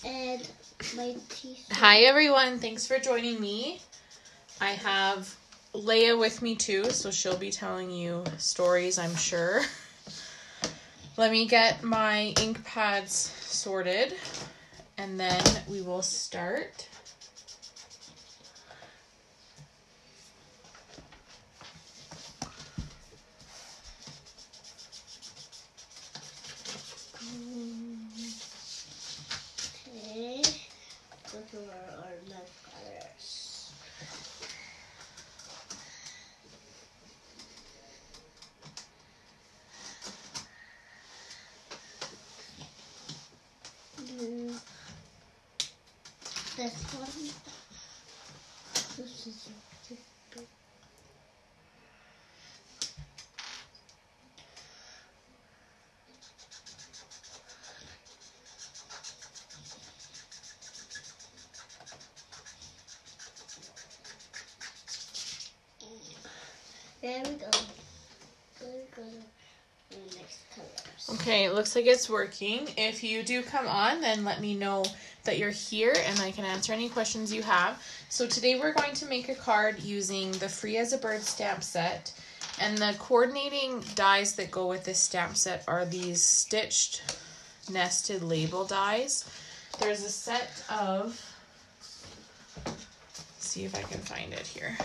And my t-shirt. Hi everyone, thanks for joining me. I have Leia with me too, so she'll be telling you stories, I'm sure. Let me get my ink pads sorted and then we will start. Okay, go to our left colors. This one. This is too big. There we go. There we go. The next colors. Okay, it looks like it's working. If you do come on, then let me know that you're here and I can answer any questions you have. So today we're going to make a card using the Free as a Bird stamp set. And the coordinating dies that go with this stamp set are these stitched nested label dies. There's a set of, let's see if I can find it here.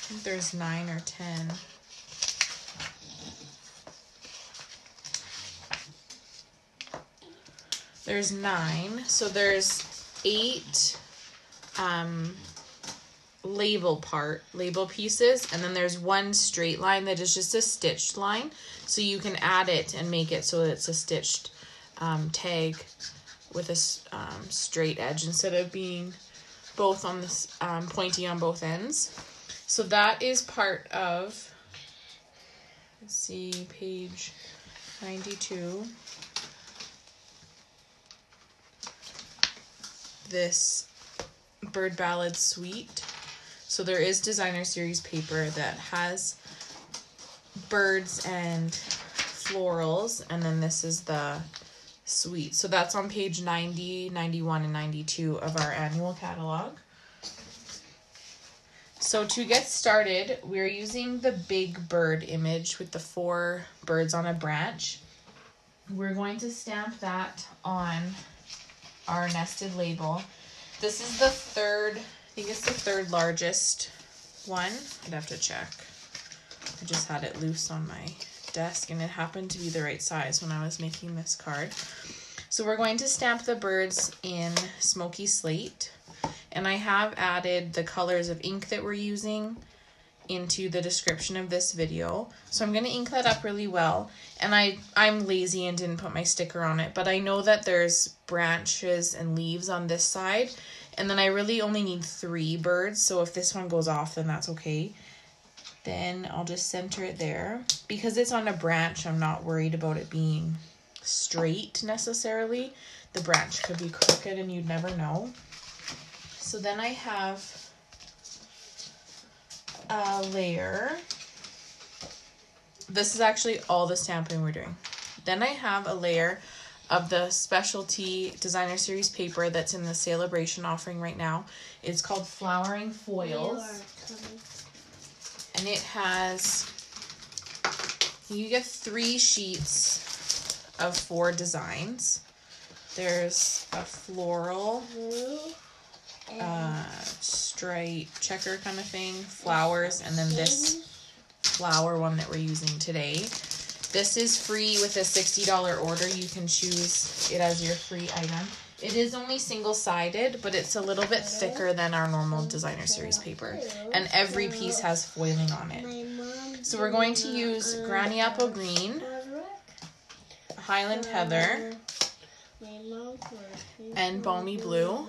I think there's 9 or 10. There's 9, so there's 8 label pieces, and then there's one straight line that is just a stitched line, so you can add it and make it so it's a stitched tag with a straight edge instead of being both on this pointy on both ends. So that is part of, let's see, page 92. This Bird Ballad suite. So there is designer series paper that has birds and florals, and then this is the suite. So that's on page 90, 91, and 92 of our annual catalog. So to get started, we're using the big bird image with the 4 birds on a branch. We're going to stamp that on our nested label. This is the third, I think it's the third largest one. I'd have to check. I just had it loose on my desk and it happened to be the right size when I was making this card. So we're going to stamp the birds in Smoky Slate. And I have added the colors of ink that we're using into the description of this video. So I'm going to ink that up really well. And I'm lazy and didn't put my sticker on it, but I know that there's branches and leaves on this side. And then I really only need 3 birds. So if this one goes off, then that's okay. Then I'll just center it there. Because it's on a branch, I'm not worried about it being straight necessarily. The branch could be crooked and you'd never know. So then I have a layer. This is actually all the stamping we're doing. Then I have a layer of the specialty designer series paper that's in the sale-a-bration offering right now. It's called Flowering Foils. And it has, you get 3 sheets of 4 designs. There's a floral, stripe checker kind of thing, flowers, and then this flower one that we're using today. This is free with a $60 order. You can choose it as your free item. It is only single-sided, but it's a little bit thicker than our normal designer series paper, and every piece has foiling on it. So we're going to use Granny Apple Green, Highland Heather, and Balmy Blue.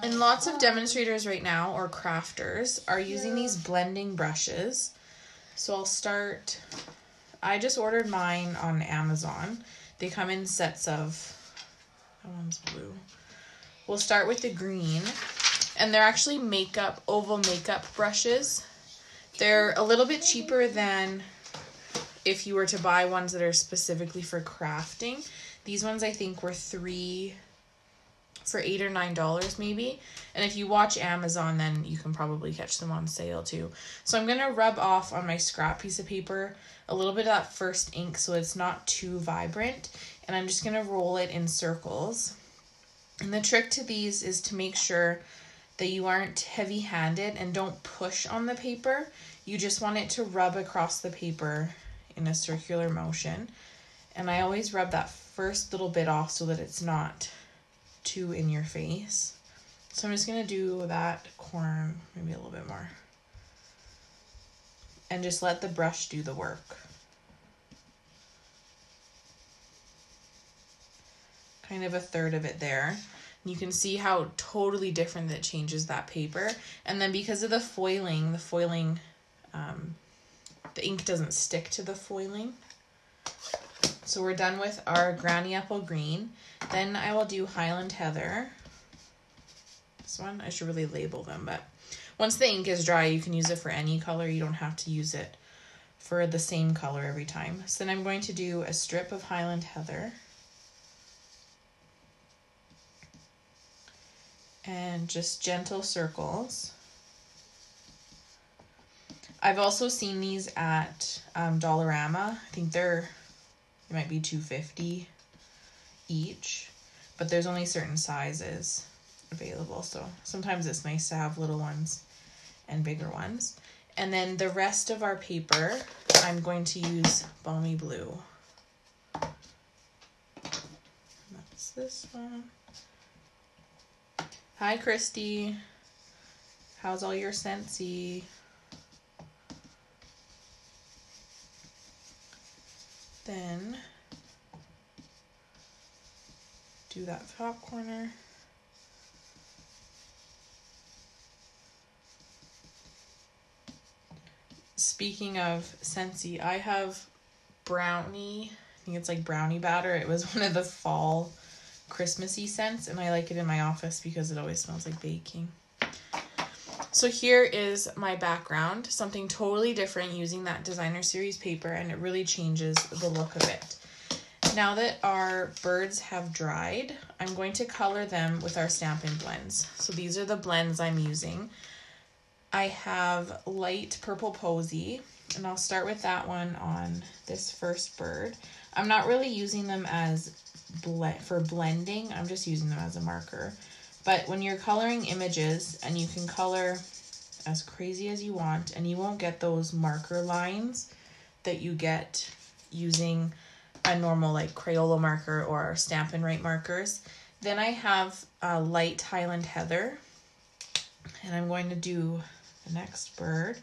And lots of demonstrators right now, or crafters, are using these blending brushes. So I'll start, I just ordered mine on Amazon. They come in sets of, that one's blue. We'll start with the green. And they're actually oval makeup brushes. They're a little bit cheaper than if you were to buy ones that are specifically for crafting. These ones I think were $8 or $9 maybe. And if you watch Amazon, then you can probably catch them on sale too. So I'm going to rub off on my scrap piece of paper a little bit of that first ink so it's not too vibrant. And I'm just going to roll it in circles. And the trick to these is to make sure that you aren't heavy-handed and don't push on the paper. You just want it to rub across the paper in a circular motion. And I always rub that first little bit off so that it's not too in your face. So I'm just going to do that corner, maybe a little bit more. And just let the brush do the work. Kind of a third of it there. You can see how totally different that changes that paper. And then because of the foiling, the ink doesn't stick to the foiling. So we're done with our Granny Apple Green. Then I will do Highland Heather. This one, I should really label them, but once the ink is dry, you can use it for any color. You don't have to use it for the same color every time. So then I'm going to do a strip of Highland Heather. And just gentle circles. I've also seen these at Dollarama. I think they might be $2.50 each, but there's only certain sizes available. So sometimes it's nice to have little ones and bigger ones. And then the rest of our paper, I'm going to use Balmy Blue. That's this one. Hi, Christy. How's all your Scentsy? Then do that top corner. Speaking of Scentsy, I have brownie. I think it's like brownie batter. It was one of the fall Christmassy scents, and I like it in my office because it always smells like baking. So here is my background, something totally different using that designer series paper, and it really changes the look of it. Now that our birds have dried, I'm going to color them with our Stampin' blends. So these are the blends I'm using. I have light purple posy, and I'll start with that one on this first bird. I'm not really using them as for blending, I'm just using them as a marker. But when you're coloring images, and you can color as crazy as you want, and you won't get those marker lines that you get using a normal like Crayola marker or Stampin' Write markers. Then I have a light Highland Heather, and I'm going to do the next bird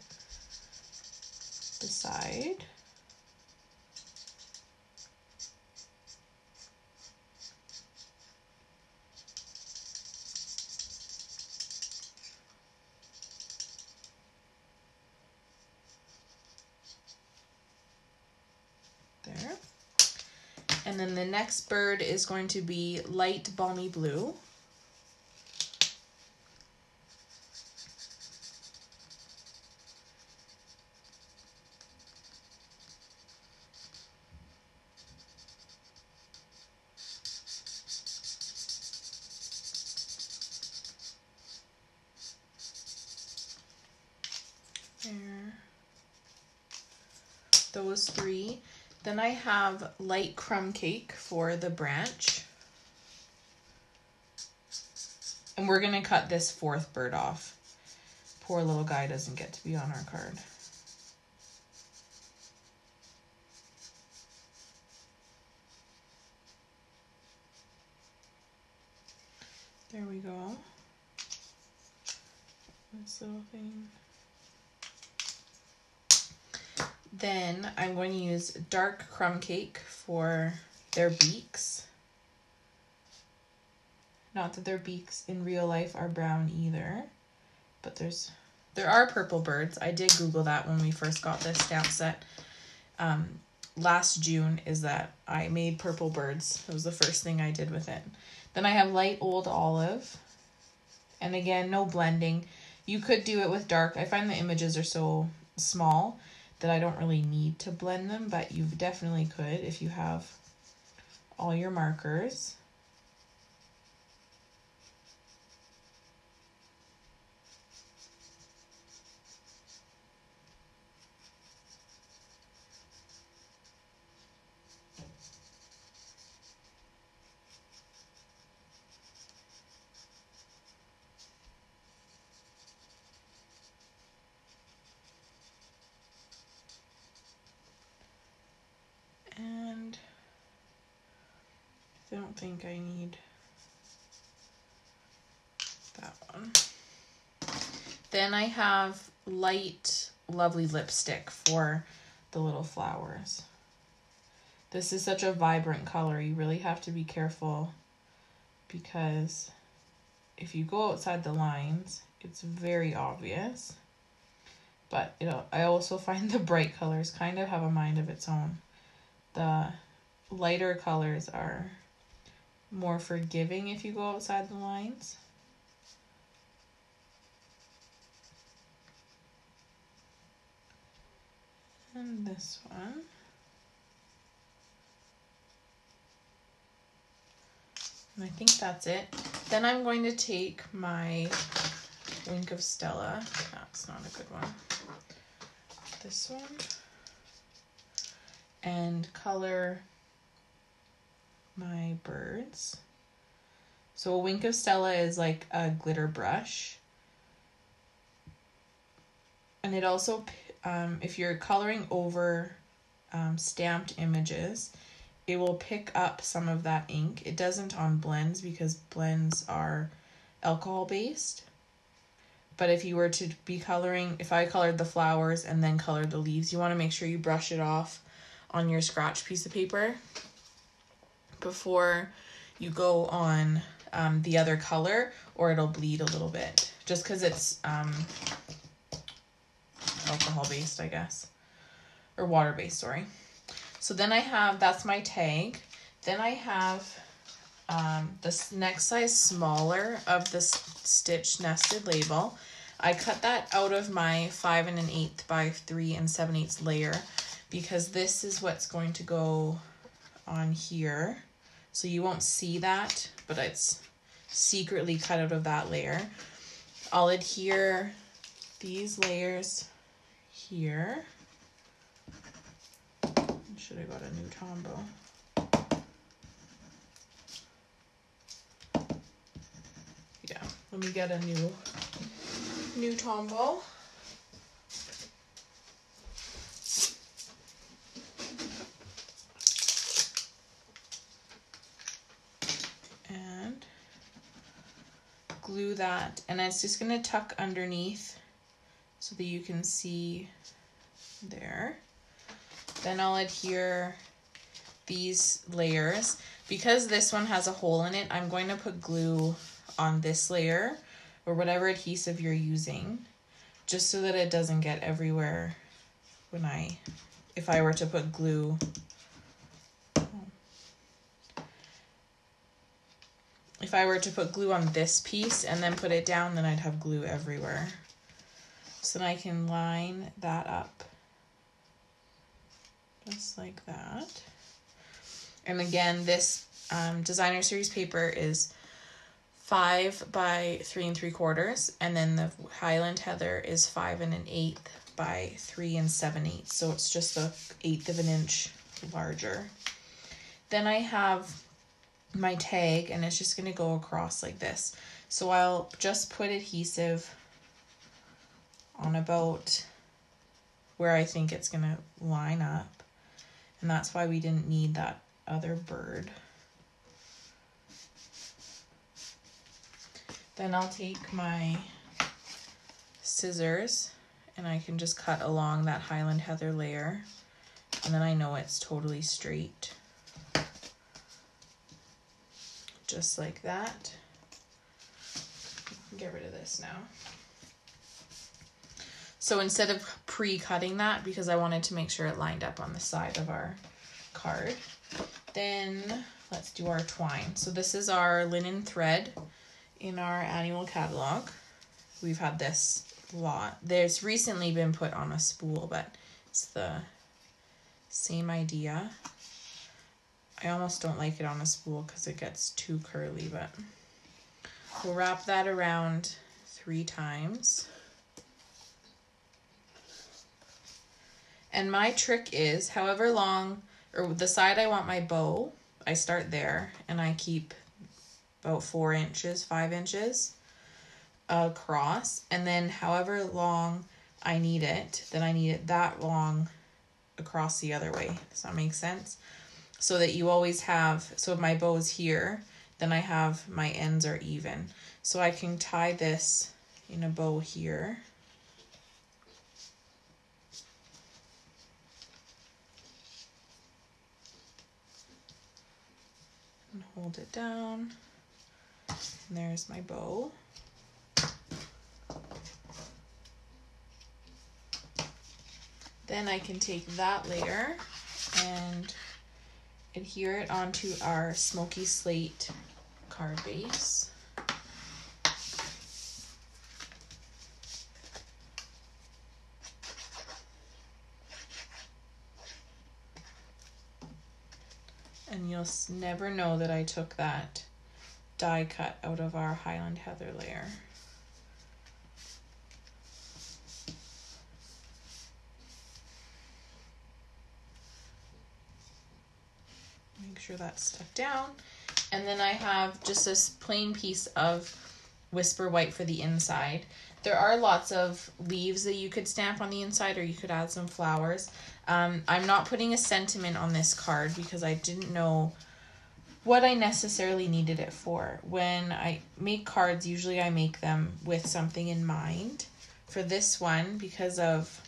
beside. There. And then the next bird is going to be light Balmy Blue. There. Those three. Then I have light crumb cake for the branch. And we're gonna cut this fourth bird off. Poor little guy doesn't get to be on our card. There we go. This little thing. Then I'm going to use dark crumb cake for their beaks. Not that their beaks in real life are brown either, but there are purple birds. I did Google that when we first got this stamp set last June, is that I made purple birds. It was the first thing I did with it. Then I have light old olive, and again, no blending. You could do it with dark. I find the images are so small that I don't really need to blend them, but you definitely could if you have all your markers. And I don't think I need that one. Then I have light, lovely lipstick for the little flowers. This is such a vibrant color. You really have to be careful because if you go outside the lines, it's very obvious. But I also find the bright colors kind of have a mind of its own. The lighter colors are more forgiving if you go outside the lines. And this one. And I think that's it. Then I'm going to take my Wink of Stella. That's not a good one. This one. And color my birds. So a Wink of Stella is like a glitter brush. And it also, if you're coloring over stamped images, it will pick up some of that ink. It doesn't on blends because blends are alcohol based. But if you were to be coloring, if I colored the flowers and then colored the leaves, you want to make sure you brush it off on your scratch piece of paper before you go on the other color, or it'll bleed a little bit just because it's alcohol based, I guess, or water based, sorry. So then I have, that's my tag. Then I have this next size smaller of the stitch nested label. I cut that out of my 5 1/8 by 3 7/8 layer because this is what's going to go on here. So you won't see that, but it's secretly cut out of that layer. I'll adhere these layers here. Should have got a new Tombow. Yeah, let me get a new Tombow. And glue that, and it's just going to tuck underneath so that you can see there. Then I'll adhere these layers. Because this one has a hole in it, I'm going to put glue on this layer or whatever adhesive you're using, just so that it doesn't get everywhere when if I were to put glue. If I were to put glue on this piece and then put it down, then I'd have glue everywhere. So then I can line that up. Just like that. And again, this designer series paper is 5 by 3 3/4, and then the Highland Heather is 5 1/8 by 3 7/8. So it's just a 1/8 of an inch larger. Then I have my tag, and it's just going to go across like this. So I'll just put adhesive on about where I think it's going to line up. And that's why we didn't need that other bird. Then I'll take my scissors and I can just cut along that Highland Heather layer. And then I know it's totally straight. Just like that. Get rid of this now. So instead of pre-cutting that, because I wanted to make sure it lined up on the side of our card, then let's do our twine. So this is our linen thread in our annual catalog. We've had this a lot. There's recently been put on a spool, but It's the same idea. I almost don't like it on a spool because it gets too curly, but we'll wrap that around 3 times. And my trick is, however long, or the side I want my bow, I start there and I keep about 4 inches, 5 inches across, and then however long I need it, then I need it that long across the other way. Does that make sense? So that you always have, so if my bow is here, then I have my ends are even. So I can tie this in a bow here. And hold it down. And there's my bow. Then I can take that layer and adhere it onto our Smoky Slate card base. And you'll never know that I took that die cut out of our Highland Heather layer. Make sure that's stuck down. And then I have just this plain piece of Whisper White for the inside. There are lots of leaves that you could stamp on the inside, or you could add some flowers. I'm not putting a sentiment on this card because I didn't know what I necessarily needed it for. When I make cards, usually I make them with something in mind. For this one, because of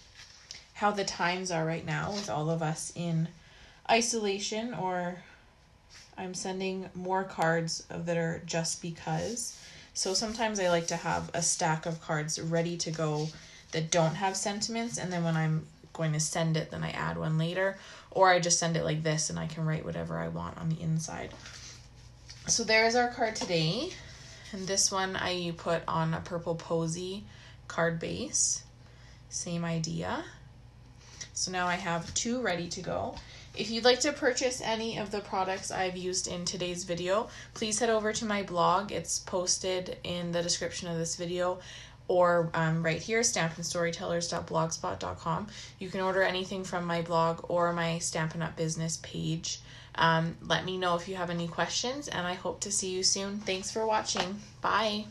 how the times are right now with all of us in isolation, or I'm sending more cards that are just because. So sometimes I like to have a stack of cards ready to go that don't have sentiments, and then when I'm going to send it, then I add one later, or I just send it like this and I can write whatever I want on the inside. So there's our card today, and this one I put on a purple posy card base. Same idea. So now I have 2 ready to go. If you'd like to purchase any of the products I've used in today's video, please head over to my blog. It's posted in the description of this video, or right here, stampinstorytellers.blogspot.com. You can order anything from my blog or my Stampin' Up! Business page. Let me know if you have any questions, and I hope to see you soon. Thanks for watching. Bye.